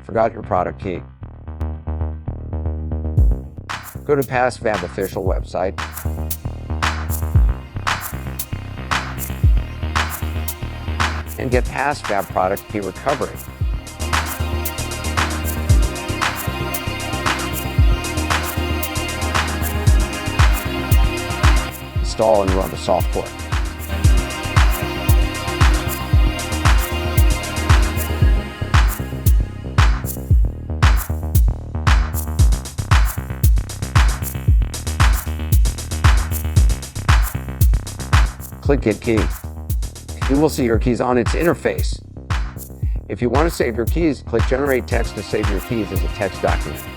forgot your product key. Go to PassFab official website. And get PassFab Product Key Recovery. Install and run the software. Click Get Key. You will see your keys on its interface. If you want to save your keys, click Generate Text to save your keys as a text document.